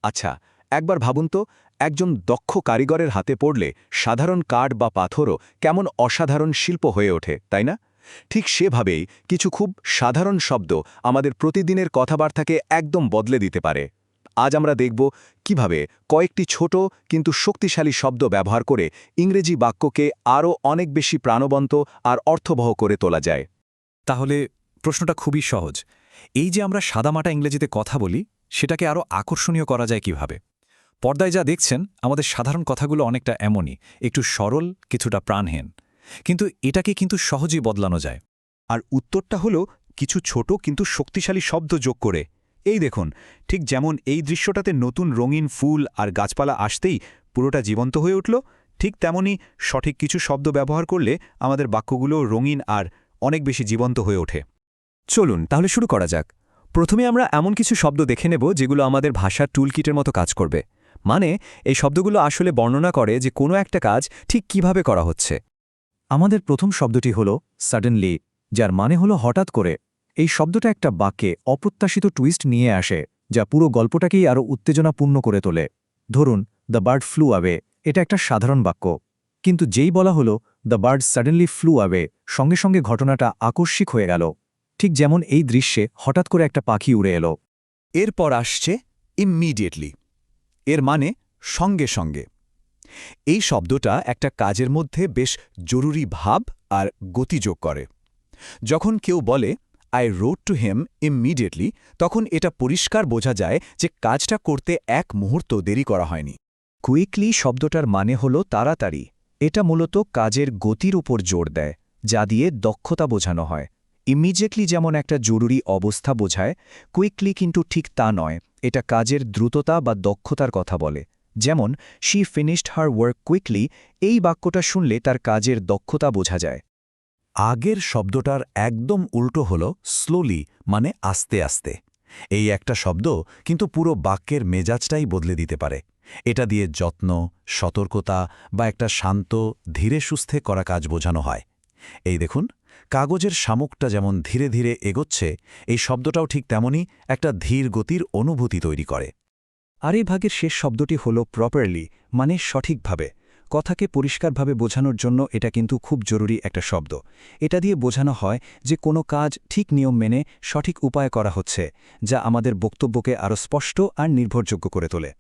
আচ্ছা, একবার ভাবুন তো, একজন দক্ষ কারিগরের হাতে পড়লে সাধারণ কাঠ বা পাথরও কেমন অসাধারণ শিল্প হয়ে ওঠে, তাই না? ঠিক সেভাবেই কিছু খুব সাধারণ শব্দ আমাদের প্রতিদিনের কথাবার্তাকে একদম বদলে দিতে পারে। আজ আমরা দেখব কিভাবে কয়েকটি ছোট কিন্তু শক্তিশালী শব্দ ব্যবহার করে ইংরেজি বাক্যকে আরও অনেক বেশি প্রাণবন্ত আর অর্থবহ করে তোলা যায়। তাহলে প্রশ্নটা খুবই সহজ। এই যে আমরা সাদামাটা ইংরেজিতে কথা বলি, সেটাকে আরও আকর্ষণীয় করা যায় কিভাবে? পর্দায় যা দেখছেন, আমাদের সাধারণ কথাগুলো অনেকটা এমনই, একটু সরল, কিছুটা প্রাণহীন। কিন্তু এটাকে কিন্তু সহজেই বদলানো যায়। আর উত্তরটা হলো কিছু ছোট কিন্তু শক্তিশালী শব্দ যোগ করে। এই দেখুন, ঠিক যেমন এই দৃশ্যটাতে নতুন রঙিন ফুল আর গাছপালা আসতেই পুরোটা জীবন্ত হয়ে উঠল, ঠিক তেমনি সঠিক কিছু শব্দ ব্যবহার করলে আমাদের বাক্যগুলো রঙিন আর অনেক বেশি জীবন্ত হয়ে ওঠে। চলুন তাহলে শুরু করা যাক। প্রথমে আমরা এমন কিছু শব্দ দেখে নেব যেগুলো আমাদের ভাষার টুলকিটের মতো কাজ করবে। মানে এই শব্দগুলো আসলে বর্ণনা করে যে কোনো একটা কাজ ঠিক কিভাবে করা হচ্ছে। আমাদের প্রথম শব্দটি হলো সাডেনলি, যার মানে হলো হঠাৎ করে। এই শব্দটা একটা বাক্যে অপ্রত্যাশিত টুইস্ট নিয়ে আসে, যা পুরো গল্পটাকেই আরও উত্তেজনাপূর্ণ করে তোলে। ধরুন, দ্য বার্ড ফ্লু অ্যাওয়ে, এটা একটা সাধারণ বাক্য। কিন্তু যেই বলা হলো the bird suddenly flu away, সঙ্গে সঙ্গে ঘটনাটা আকস্মিক হয়ে গেল। ঠিক যেমন এই দৃশ্যে হঠাৎ করে একটা পাখি উড়ে এলো। এরপর আসছে ইমিডিয়েটলি, এর মানে সঙ্গে সঙ্গে। এই শব্দটা একটা কাজের মধ্যে বেশ জরুরি ভাব আর গতি যোগ করে। যখন কেউ বলে I road to him immediately, তখন এটা পরিষ্কার বোঝা যায় যে কাজটা করতে এক মুহূর্ত দেরি করা হয়নি। কুইকলি শব্দটার মানে হলো তাড়াতাড়ি। এটা মূলত কাজের গতির উপর জোর দেয়, যা দিয়ে দক্ষতা বোঝানো হয়। ইমিডিয়েটলি যেমন একটা জরুরি অবস্থা বোঝায়, কুইকলি কিন্তু ঠিক তা নয়। এটা কাজের দ্রুততা বা দক্ষতার কথা বলে। যেমন she finished her work quickly, এই বাক্যটা শুনলে তার কাজের দক্ষতা বোঝা যায়। আগের শব্দটার একদম উল্টো হল স্লোলি, মানে আস্তে আস্তে। এই একটা শব্দ কিন্তু পুরো বাক্যের মেজাজটাই বদলে দিতে পারে। এটা দিয়ে যত্ন, সতর্কতা বা একটা শান্ত, ধীরে সুস্থে করা কাজ বোঝানো হয়। এই দেখুন, কাগজের শামুকটা যেমন ধীরে ধীরে এগোচ্ছে, এই শব্দটাও ঠিক তেমনই একটা ধীর গতির অনুভূতি তৈরি করে। আর এই ভাগের শেষ শব্দটি হল প্রপারলি, মানে সঠিকভাবে। কথাকে পরিষ্কারভাবে বোঝানোর জন্য এটা কিন্তু খুব জরুরি একটা শব্দ। এটা দিয়ে বোঝানো হয় যে কোনো কাজ ঠিক নিয়ম মেনে সঠিক উপায়ে করা হচ্ছে, যা আমাদের বক্তব্যকে আরও স্পষ্ট আর নির্ভরযোগ্য করে তোলে।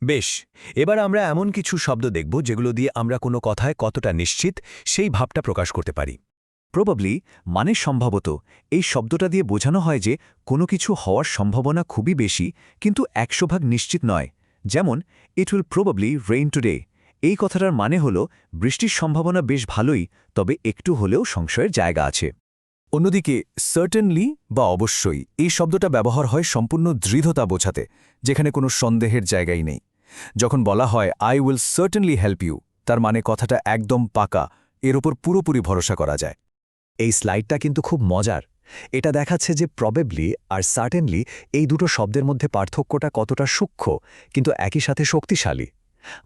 বেশ, এবার আমরা এমন কিছু শব্দ দেখব যেগুলো দিয়ে আমরা কোনো কথায় কতটা নিশ্চিত সেই ভাবটা প্রকাশ করতে পারি। প্রবাবলি মানে সম্ভবত। এই শব্দটা দিয়ে বোঝানো হয় যে কোনো কিছু হওয়ার সম্ভাবনা খুবই বেশি, কিন্তু 100% নিশ্চিত নয়। যেমন it will probably rain today. এই কথাটার মানে হল বৃষ্টির সম্ভাবনা বেশ ভালোই, তবে একটু হলেও সংশয়ের জায়গা আছে। অন্যদিকে সার্টেনলি বা অবশ্যই, এই শব্দটা ব্যবহার হয় সম্পূর্ণ দৃঢ়তা বোঝাতে, যেখানে কোনো সন্দেহের জায়গাই নেই। যখন বলা হয় I will certainly help you, তার মানে কথাটা একদম পাকা, এর ওপর পুরোপুরি ভরসা করা যায়। এই স্লাইডটা কিন্তু খুব মজার। এটা দেখাচ্ছে যে প্রবেবলি আর সার্টেনলি, এই দুটো শব্দের মধ্যে পার্থক্যটা কতটা সূক্ষ্ম কিন্তু একই সাথে শক্তিশালী।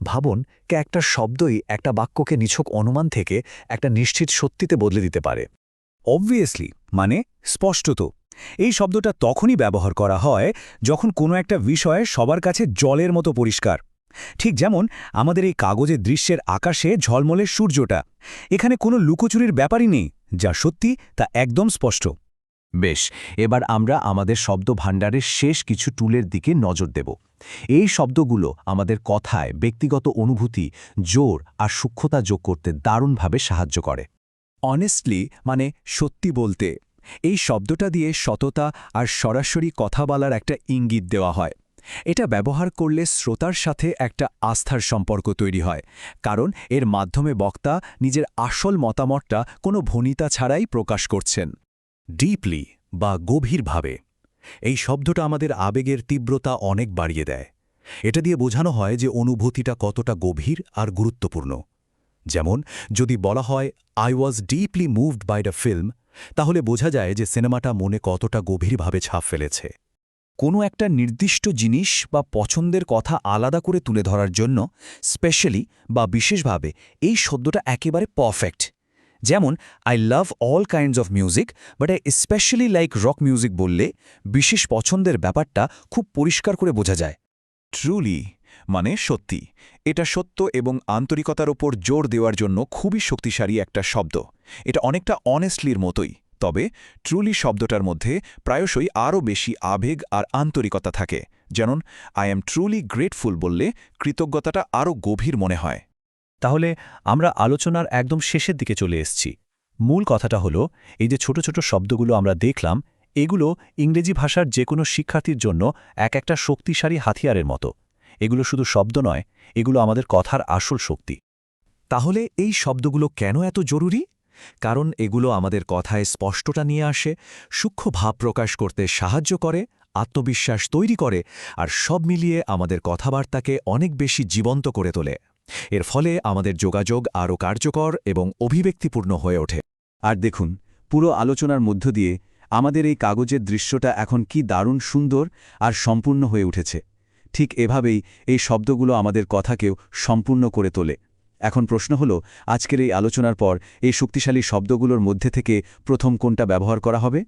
ভাবুন, একটা শব্দই একটা বাক্যকে নিছক অনুমান থেকে একটা নিশ্চিত সত্যিতে বদলে দিতে পারে। অবভিয়াসলি মানে স্পষ্টত। এই শব্দটা তখনই ব্যবহার করা হয় যখন কোনো একটা বিষয় সবার কাছে জলের মতো পরিষ্কার। ঠিক যেমন আমাদের এই কাগজের দৃশ্যের আকাশে ঝলমলে সূর্যটা। এখানে কোনো লুকোচুরির ব্যাপারই নেই, যা সত্যি তা একদম স্পষ্ট। বেশ, এবার আমরা আমাদের শব্দ ভাণ্ডারের শেষ কিছু টুলের দিকে নজর দেব। এই শব্দগুলো আমাদের কথায় ব্যক্তিগত অনুভূতি, জোর আর সূক্ষ্মতা যোগ করতে দারুণভাবে সাহায্য করে। অনেস্টলি মানে সত্যি বলতে, এই শব্দটা দিয়ে সততা আর সরাসরি কথা বলার একটা ইঙ্গিত দেওয়া হয়। এটা ব্যবহার করলে শ্রোতার সাথে একটা আস্থার সম্পর্ক তৈরি হয়, কারণ এর মাধ্যমে বক্তা নিজের আসল মতামতটা কোনো ভনিতা ছাড়াই প্রকাশ করছেন। ডিপলি বা গভীরভাবে, এই শব্দটা আমাদের আবেগের তীব্রতা অনেক বাড়িয়ে দেয়। এটা দিয়ে বোঝানো হয় যে অনুভূতিটা কতটা গভীর আর গুরুত্বপূর্ণ। যেমন যদি বলা হয় I was deeply moved by the film, তাহলে বোঝা যায় যে সিনেমাটা মনে কতটা গভীরভাবে ছাপ ফেলেছে। কোনো একটা নির্দিষ্ট জিনিস বা পছন্দের কথা আলাদা করে তুলে ধরার জন্য স্পেশালি বা বিশেষভাবে এই শব্দটা একেবারে পারফেক্ট। যেমন I love all kinds of music but I specially like rock music বললে বিশেষ পছন্দের ব্যাপারটা খুব পরিষ্কার করে বোঝা যায়। ট্রুলি মানে সত্যি। এটা সত্য এবং আন্তরিকতার ওপর জোর দেওয়ার জন্য খুবই শক্তিশালী একটা শব্দ। এটা অনেকটা অনেস্টলির মতোই, তবে ট্রুলি শব্দটার মধ্যে প্রায়শই আরও বেশি আবেগ আর আন্তরিকতা থাকে। যেমন আই এম ট্রুলি গ্রেটফুল বললে কৃতজ্ঞতাটা আরও গভীর মনে হয়। তাহলে আমরা আলোচনার একদম শেষের দিকে চলে এসেছি। মূল কথাটা হলো, এই যে ছোট ছোট শব্দগুলো আমরা দেখলাম, এগুলো ইংরেজি ভাষার যে কোনো শিক্ষার্থীর জন্য একটা শক্তিশালী হাতিয়ারের মতো। এগুলো শুধু শব্দ নয়, এগুলো আমাদের কথার আসল শক্তি। তাহলে এই শব্দগুলো কেন এত জরুরি? কারণ এগুলো আমাদের কথায় স্পষ্টতা নিয়ে আসে, সূক্ষ্ম ভাব প্রকাশ করতে সাহায্য করে, আত্মবিশ্বাস তৈরি করে, আর সব মিলিয়ে আমাদের কথাবার্তাকে অনেক বেশি জীবন্ত করে তোলে। এর ফলে আমাদের যোগাযোগ আরও কার্যকর এবং অভিব্যক্তিপূর্ণ হয়ে ওঠে। আর দেখুন, পুরো আলোচনার মধ্য দিয়ে আমাদের এই কাগজের দৃশ্যটা এখন কি দারুণ সুন্দর আর সম্পূর্ণ হয়ে উঠেছে। ঠিক এভাবেই এই শব্দগুলো আমাদের কথাকেও সম্পূর্ণ করে তোলে। এখন প্রশ্ন হলো, আজকের এই আলোচনার পর এই শক্তিশালী শব্দগুলোর মধ্যে থেকে প্রথম কোনটা ব্যবহার করা হবে?